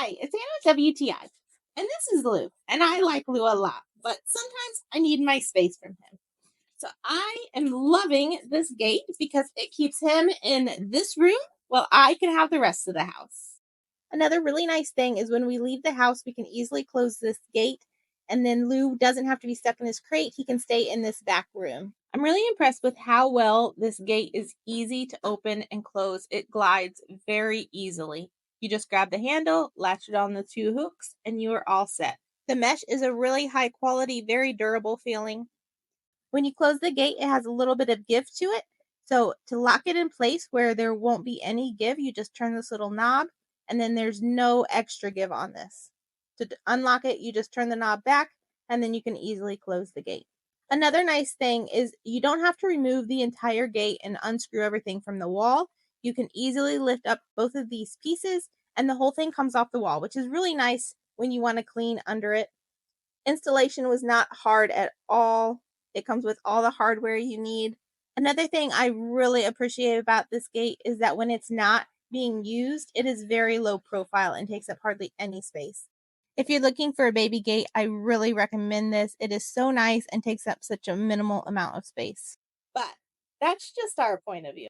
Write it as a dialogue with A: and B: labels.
A: Hi, it's Anna with WTI, and this is Lou, and I like Lou a lot, but sometimes I need my space from him. So I am loving this gate because it keeps him in this room while I can have the rest of the house. Another really nice thing is when we leave the house, we can easily close this gate, and then Lou doesn't have to be stuck in his crate. He can stay in this back room. I'm really impressed with how well this gate is easy to open and close. It glides very easily. You just grab the handle, latch it on the two hooks, and you are all set. The mesh is a really high quality, very durable feeling. When you close the gate, it has a little bit of give to it. So to lock it in place where there won't be any give, you just turn this little knob, and then there's no extra give on this. To unlock it, you just turn the knob back, and then you can easily close the gate. Another nice thing is you don't have to remove the entire gate and unscrew everything from the wall. You can easily lift up both of these pieces and the whole thing comes off the wall, which is really nice when you want to clean under it. Installation was not hard at all. It comes with all the hardware you need. Another thing I really appreciate about this gate is that when it's not being used, it is very low profile and takes up hardly any space. If you're looking for a baby gate, I really recommend this. It is so nice and takes up such a minimal amount of space. But that's just our point of view.